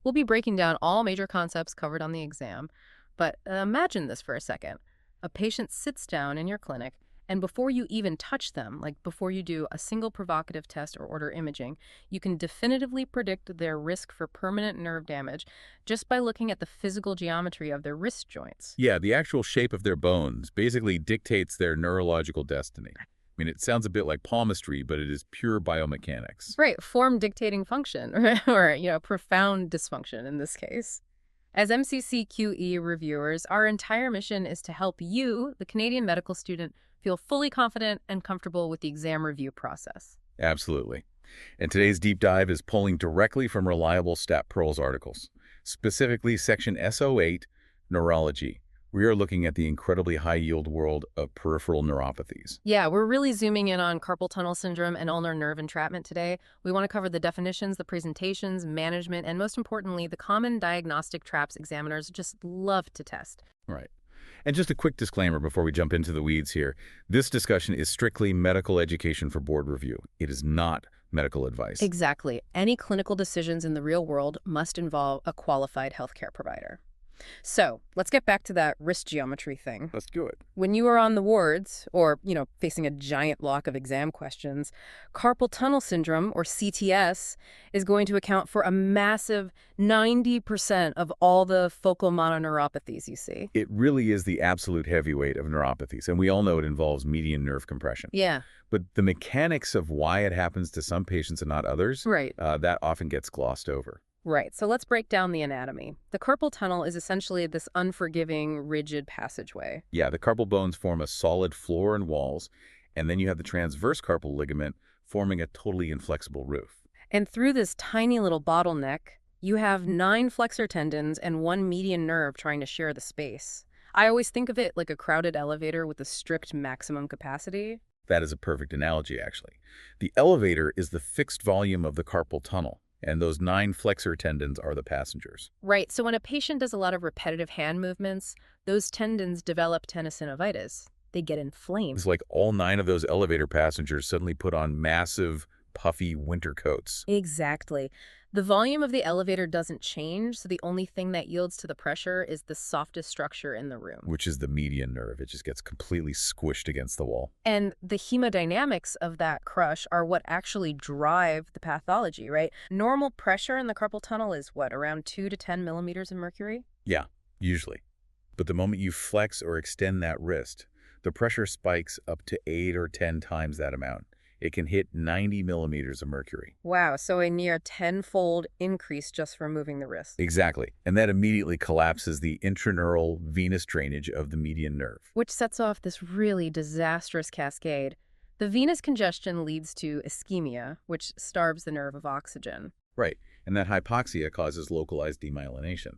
We'll be breaking down all major concepts covered on the exam. But imagine this for a second. A patient sits down in your clinic, and before you even touch them, like before you do a single provocative test or order imaging, you can definitively predict their risk for permanent nerve damage just by looking at the physical geometry of their wrist joints. Yeah, the actual shape of their bones basically dictates their neurological destiny. I mean, it sounds a bit like palmistry, but it is pure biomechanics. Right, form dictating function, or profound dysfunction in this case. As MCCQE reviewers, our entire mission is to help you, the Canadian medical student, feel fully confident and comfortable with the exam review process. Absolutely. And today's deep dive is pulling directly from reliable StatPearls articles, specifically section S08 Neurology. We are looking at the incredibly high-yield world of peripheral neuropathies. Yeah, we're really zooming in on carpal tunnel syndrome and ulnar nerve entrapment today. We want to cover the definitions, the presentations, management, and most importantly, the common diagnostic traps examiners just love to test. Right. And just a quick disclaimer before we jump into the weeds here. This discussion is strictly medical education for board review. It is not medical advice. Exactly. Any clinical decisions in the real world must involve a qualified healthcare provider. So let's get back to that wrist geometry thing. Let's do it. When you are on the wards or, facing a giant block of exam questions, carpal tunnel syndrome, or CTS, is going to account for a massive 90% of all the focal mononeuropathies you see. It really is the absolute heavyweight of neuropathies, and we all know it involves median nerve compression. Yeah, But the mechanics of why it happens to some patients and not others, right. that often gets glossed over. Right, so let's break down the anatomy. The carpal tunnel is essentially this unforgiving, rigid passageway. Yeah, the carpal bones form a solid floor and walls, and then you have the transverse carpal ligament forming a totally inflexible roof. And through this tiny little bottleneck, you have 9 flexor tendons and 1 median nerve trying to share the space. I always think of it like a crowded elevator with a strict maximum capacity. That is a perfect analogy, actually. The elevator is the fixed volume of the carpal tunnel, and those 9 flexor tendons are the passengers. Right, so when a patient does a lot of repetitive hand movements, those tendons develop tenosynovitis. They get inflamed. It's like all 9 of those elevator passengers suddenly put on massive, puffy winter coats. Exactly. The volume of the elevator doesn't change, so the only thing that yields to the pressure is the softest structure in the room. Which is the median nerve. It just gets completely squished against the wall. And the hemodynamics of that crush are what actually drive the pathology, right? Normal pressure in the carpal tunnel is what, around 2 to 10 millimeters of mercury? Yeah, usually. But the moment you flex or extend that wrist, the pressure spikes up to 8 or 10 times that amount. It can hit 90 millimeters of mercury. Wow, so a near 10-fold increase just from moving the wrist. Exactly. And that immediately collapses the intraneural venous drainage of the median nerve. Which sets off this really disastrous cascade. The venous congestion leads to ischemia, which starves the nerve of oxygen. Right. And that hypoxia causes localized demyelination.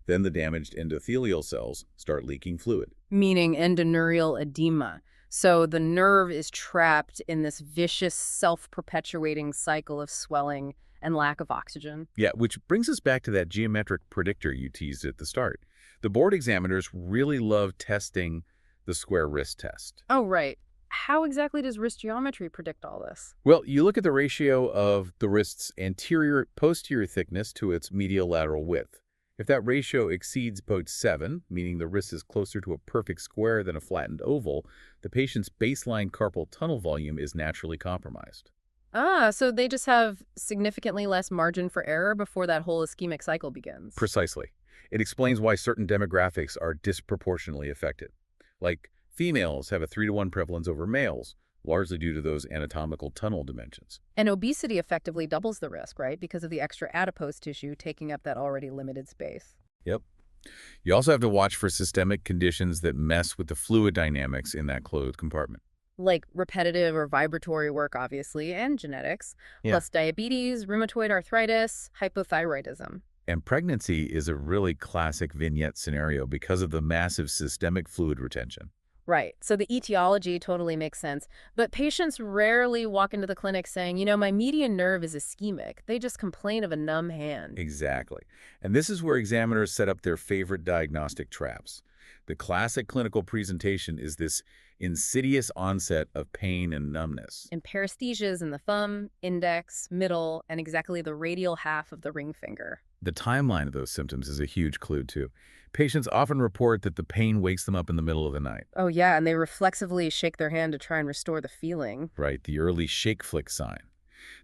Then the damaged endothelial cells start leaking fluid. Meaning endoneurial edema. So the nerve is trapped in this vicious, self-perpetuating cycle of swelling and lack of oxygen. Yeah, which brings us back to that geometric predictor you teased at the start. The board examiners really love testing the square wrist test. Oh, right. How exactly does wrist geometry predict all this? Well, you look at the ratio of the wrist's anterior-posterior thickness to its medial lateral width. If that ratio exceeds 0.7, meaning the wrist is closer to a perfect square than a flattened oval, the patient's baseline carpal tunnel volume is naturally compromised. Ah, so they just have significantly less margin for error before that whole ischemic cycle begins. Precisely. It explains why certain demographics are disproportionately affected. Like, females have a 3-to-1 prevalence over males, largely due to those anatomical tunnel dimensions. And obesity effectively doubles the risk, right? Because of the extra adipose tissue taking up that already limited space. Yep. You also have to watch for systemic conditions that mess with the fluid dynamics in that closed compartment. Like repetitive or vibratory work, obviously, and genetics, Yeah. plus diabetes, rheumatoid arthritis, hypothyroidism. And pregnancy is a really classic vignette scenario because of the massive systemic fluid retention. Right. So the etiology totally makes sense. But patients rarely walk into the clinic saying, my median nerve is ischemic. They just complain of a numb hand. Exactly. And this is where examiners set up their favorite diagnostic traps. The classic clinical presentation is this insidious onset of pain and numbness. And paresthesias in the thumb, index, middle, and exactly the radial half of the ring finger. The timeline of those symptoms is a huge clue, too. Patients often report that the pain wakes them up in the middle of the night. Oh, yeah, and they reflexively shake their hand to try and restore the feeling. Right, the early shake flick sign.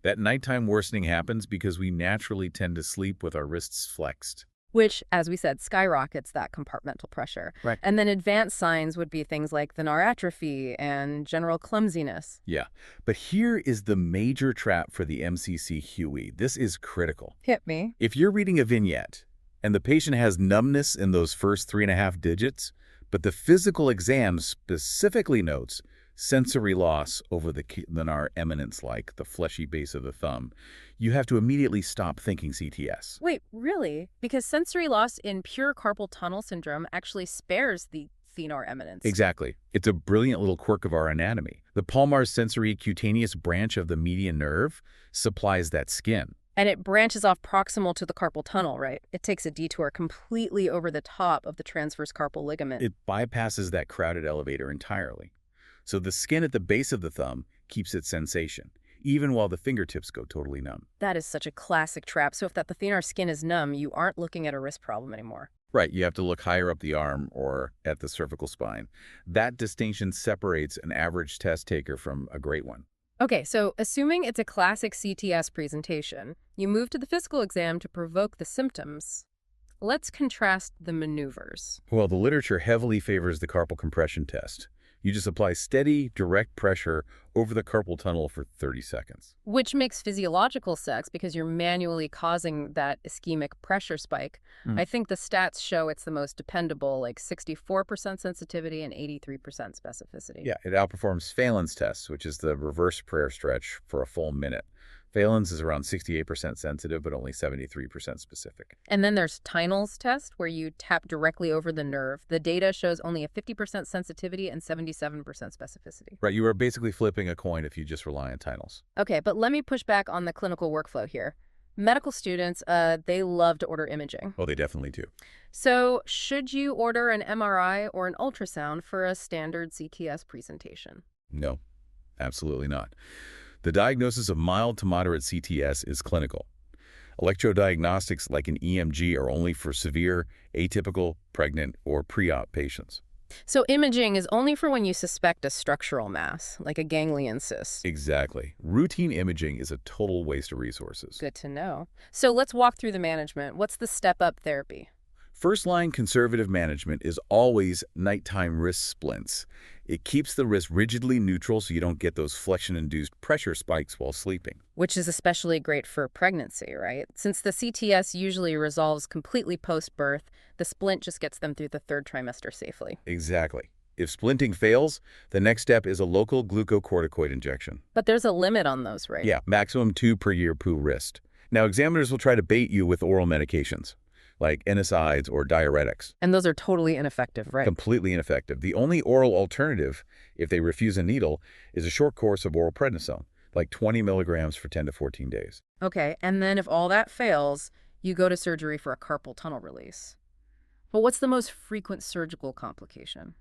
That nighttime worsening happens because we naturally tend to sleep with our wrists flexed. Which, as we said, skyrockets that compartmental pressure. Right. And then advanced signs would be things like the neuropathy and general clumsiness. Yeah, but here is the major trap for the MCCQE. This is critical. Hit me. If you're reading a vignette and the patient has numbness in those first 3.5 digits, but the physical exam specifically notes sensory loss over the ulnar eminence, like the fleshy base of the thumb, you have to immediately stop thinking CTS. Wait, really? Because sensory loss in pure carpal tunnel syndrome actually spares the thenar eminence. Exactly. It's a brilliant little quirk of our anatomy. The palmar sensory cutaneous branch of the median nerve supplies that skin. And it branches off proximal to the carpal tunnel, right? It takes a detour completely over the top of the transverse carpal ligament. It bypasses that crowded elevator entirely. So the skin at the base of the thumb keeps its sensation, even while the fingertips go totally numb. That is such a classic trap. So if that the thenar skin is numb, you aren't looking at a wrist problem anymore. Right, you have to look higher up the arm or at the cervical spine. That distinction separates an average test taker from a great one. Okay, so assuming it's a classic CTS presentation, you move to the physical exam to provoke the symptoms. Let's contrast the maneuvers. Well, the literature heavily favors the carpal compression test. You just apply steady, direct pressure over the carpal tunnel for 30 seconds. Which makes physiological sense because you're manually causing that ischemic pressure spike. I think the stats show it's the most dependable, like 64% sensitivity and 83% specificity. Yeah, it outperforms Phelan's test, which is the reverse prayer stretch for a full minute. Phelan's is around 68% sensitive, but only 73% specific. And then there's Tinel's test, where you tap directly over the nerve. The data shows only a 50% sensitivity and 77% specificity. Right, you are basically flipping a coin if you just rely on Tinel's. Okay, but let me push back on the clinical workflow here. Medical students, they love to order imaging. Oh, they definitely do. So should you order an MRI or an ultrasound for a standard CTS presentation? No, absolutely not. The diagnosis of mild to moderate CTS is clinical. Electrodiagnostics like an EMG are only for severe, atypical, pregnant, or pre-op patients. So imaging is only for when you suspect a structural mass, like a ganglion cyst. Exactly. Routine imaging is a total waste of resources. Good to know. So let's walk through the management. What's the step-up therapy? First-line conservative management is always nighttime wrist splints. It keeps the wrist rigidly neutral so you don't get those flexion-induced pressure spikes while sleeping. Which is especially great for pregnancy, right? Since the CTS usually resolves completely post-birth, the splint just gets them through the third trimester safely. Exactly. If splinting fails, the next step is a local glucocorticoid injection. But there's a limit on those, right? Yeah, maximum 2 per year per wrist. Now, examiners will try to bait you with oral medications, like NSAIDs or diuretics. And those are totally ineffective, right? Completely ineffective. The only oral alternative, if they refuse a needle, is a short course of oral prednisone, like 20 milligrams for 10 to 14 days. Okay, and then if all that fails, you go to surgery for a carpal tunnel release. But what's the most frequent surgical complication?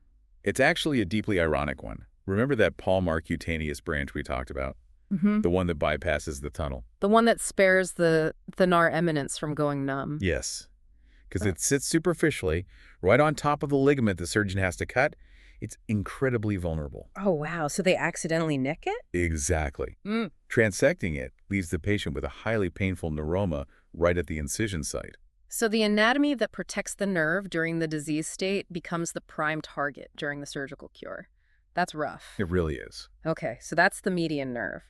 It's actually a deeply ironic one. Remember that palmar cutaneous branch we talked about? Mm-hmm. The one that bypasses the tunnel? The one that spares the thenar eminence from going numb. Yes. Because it sits superficially, right on top of the ligament the surgeon has to cut. It's incredibly vulnerable. Oh, wow. So they accidentally nick it? Exactly. Transecting it leaves the patient with a highly painful neuroma right at the incision site. So the anatomy that protects the nerve during the disease state becomes the prime target during the surgical cure. That's rough. It really is. Okay, so that's the median nerve.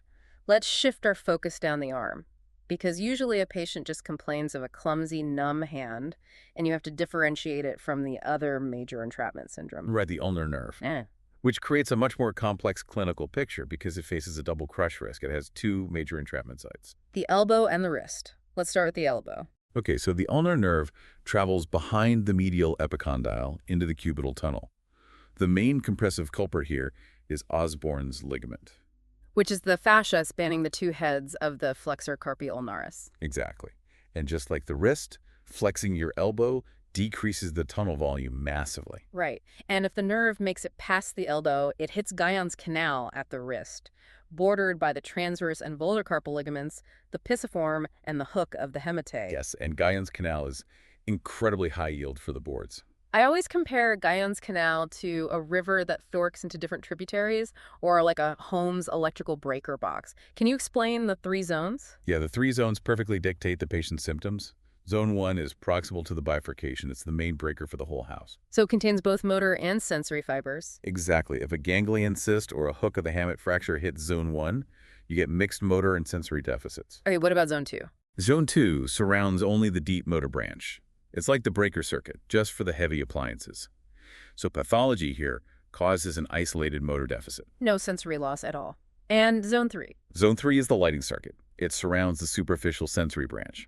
Let's shift our focus down the arm. Because usually a patient just complains of a clumsy, numb hand, and you have to differentiate it from the other major entrapment syndrome. Right, the ulnar nerve, which creates a much more complex clinical picture because it faces a double crush risk. It has 2 major entrapment sites. The elbow and the wrist. Let's start with the elbow. Okay, so the ulnar nerve travels behind the medial epicondyle into the cubital tunnel. The main compressive culprit here is Osborne's ligament. Which is the fascia spanning the 2 heads of the flexor carpi ulnaris. Exactly. And just like the wrist, flexing your elbow decreases the tunnel volume massively. Right. And if the nerve makes it past the elbow, it hits Guyon's canal at the wrist, bordered by the transverse and volar carpal ligaments, the pisiform, and the hook of the hemate. Yes, and Guyon's canal is incredibly high yield for the boards. I always compare Guyon's Canal to a river that forks into different tributaries, or like a home's electrical breaker box. Can you explain the three zones? Yeah, the three zones perfectly dictate the patient's symptoms. Zone 1 is proximal to the bifurcation. It's the main breaker for the whole house. So it contains both motor and sensory fibers. Exactly. If a ganglion cyst or a hook of the hamate fracture hits Zone 1, you get mixed motor and sensory deficits. Okay, what about Zone 2? Zone 2 surrounds only the deep motor branch. It's like the breaker circuit, just for the heavy appliances. So pathology here causes an isolated motor deficit. No sensory loss at all. And Zone 3? Zone 3 is the lighting circuit. It surrounds the superficial sensory branch.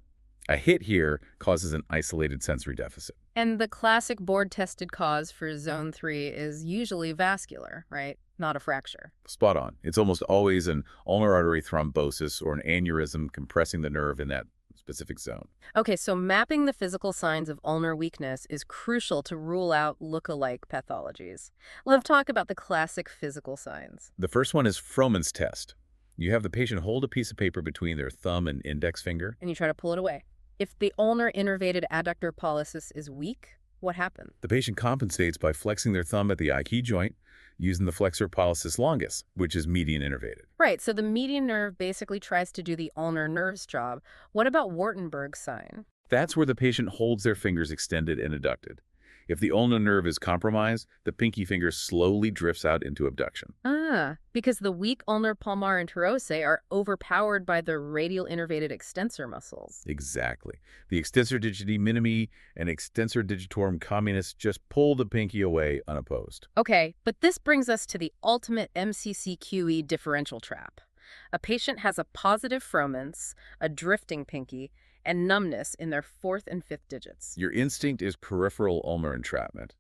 A hit here causes an isolated sensory deficit. And the classic board-tested cause for Zone 3 is usually vascular, right? Not a fracture. Spot on. It's almost always an ulnar artery thrombosis or an aneurysm compressing the nerve in that specific zone. Okay, so mapping the physical signs of ulnar weakness is crucial to rule out look-alike pathologies. Let's talk about the classic physical signs. The first one is Frohman's test. You have the patient hold a piece of paper between their thumb and index finger. And you try to pull it away. If the ulnar innervated adductor pollicis is weak, what happens? The patient compensates by flexing their thumb at the eye key joint using the flexor pollicis longus, which is median innervated. Right, so the median nerve basically tries to do the ulnar nerve's job. What about Wartenberg's sign? That's where the patient holds their fingers extended and adducted. If the ulnar nerve is compromised, the pinky finger slowly drifts out into abduction. Because the weak ulnar palmar interossae are overpowered by the radial innervated extensor muscles. Exactly. The extensor digiti minimi and extensor digitorum communis just pull the pinky away unopposed. Okay, but this brings us to the ultimate MCCQE differential trap. A patient has a positive Frohman's, a drifting pinky, and numbness in their fourth and fifth digits. Your instinct is peripheral ulnar entrapment,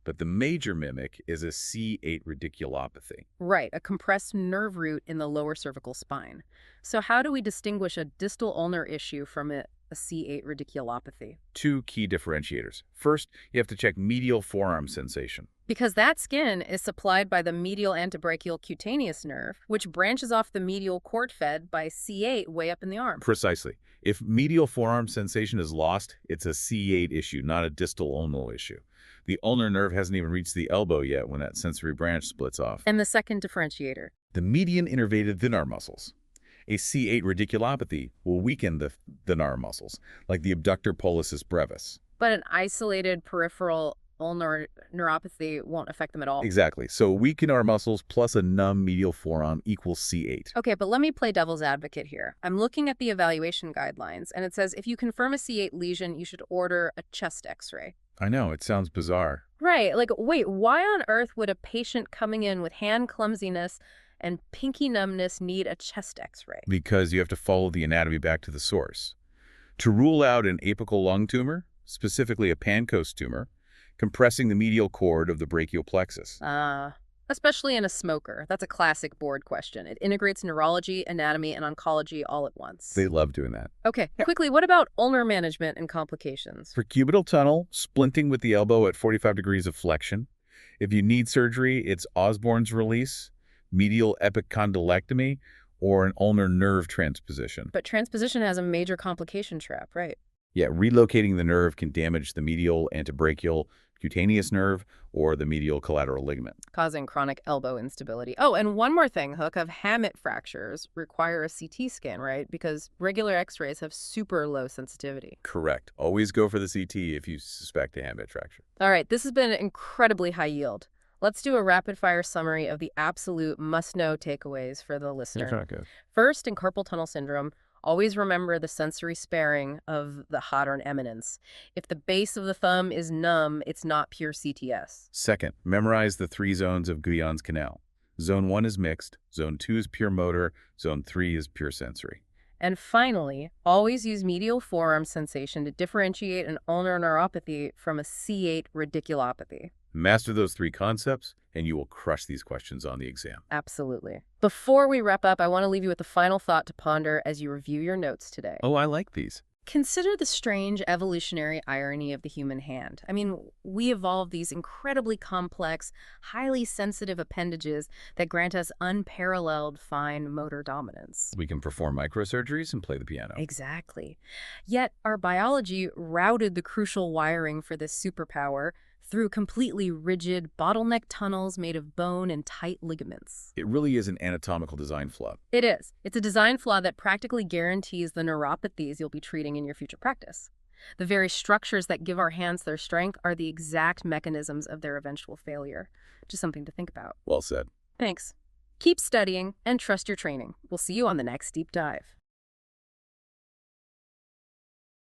but the major mimic is a C8 radiculopathy. Right, a compressed nerve root in the lower cervical spine. So how do we distinguish a distal ulnar issue from a C8 radiculopathy? Two key differentiators. First, you have to check medial forearm sensation. Because that skin is supplied by the medial antebrachial cutaneous nerve, which branches off the medial cord fed by C8 way up in the arm. Precisely. If medial forearm sensation is lost, it's a C8 issue, not a distal ulnar issue. The ulnar nerve hasn't even reached the elbow yet when that sensory branch splits off. And the second differentiator? The median innervated thenar muscles. A C8 radiculopathy will weaken the thenar muscles, like the abductor pollicis brevis. But an isolated peripheral ulnar neuropathy won't affect them at all. Exactly. So weak thenar muscles plus a numb medial forearm equals C8. Okay, but let me play devil's advocate here. I'm looking at the evaluation guidelines, and it says if you confirm a C8 lesion, you should order a chest x-ray. I know, it sounds bizarre. Right, like, wait, why on earth would a patient coming in with hand clumsiness and pinky numbness need a chest x-ray? Because you have to follow the anatomy back to the source. To rule out an apical lung tumor, specifically a Pancoast tumor, compressing the medial cord of the brachial plexus. Especially in a smoker. That's a classic board question. It integrates neurology, anatomy, and oncology all at once. They love doing that. Okay, quickly, what about ulnar management and complications? For cubital tunnel, splinting with the elbow at 45 degrees of flexion. If you need surgery, it's Osborne's release, medial epicondylectomy, or an ulnar nerve transposition. But transposition has a major complication trap, right? Yeah, relocating the nerve can damage the medial antebrachial cutaneous nerve or the medial collateral ligament, causing chronic elbow instability. Oh, and one more thing, Hook, of hamate fractures require a CT scan, right? Because regular x-rays have super low sensitivity. Correct. Always go for the CT if you suspect a hamate fracture. All right, this has been incredibly high yield. Let's do a rapid-fire summary of the absolute must-know takeaways for the listener. First, in carpal tunnel syndrome, always remember the sensory sparing of the Hodern eminence. If the base of the thumb is numb, it's not pure CTS. Second, memorize the three zones of Guyon's canal. Zone 1 is mixed, Zone 2 is pure motor, Zone 3 is pure sensory. And finally, always use medial forearm sensation to differentiate an ulnar neuropathy from a C8 radiculopathy. Master those three concepts, and you will crush these questions on the exam. Absolutely. Before we wrap up, I want to leave you with a final thought to ponder as you review your notes today. Oh, I like these. Consider the strange evolutionary irony of the human hand. I mean, we evolved these incredibly complex, highly sensitive appendages that grant us unparalleled fine motor dominance. We can perform microsurgeries and play the piano. Exactly. Yet our biology routed the crucial wiring for this superpower through completely rigid bottleneck tunnels made of bone and tight ligaments. It really is an anatomical design flaw. It is. It's a design flaw that practically guarantees the neuropathies you'll be treating in your future practice. The very structures that give our hands their strength are the exact mechanisms of their eventual failure. Just something to think about. Well said. Thanks. Keep studying and trust your training. We'll see you on the next deep dive.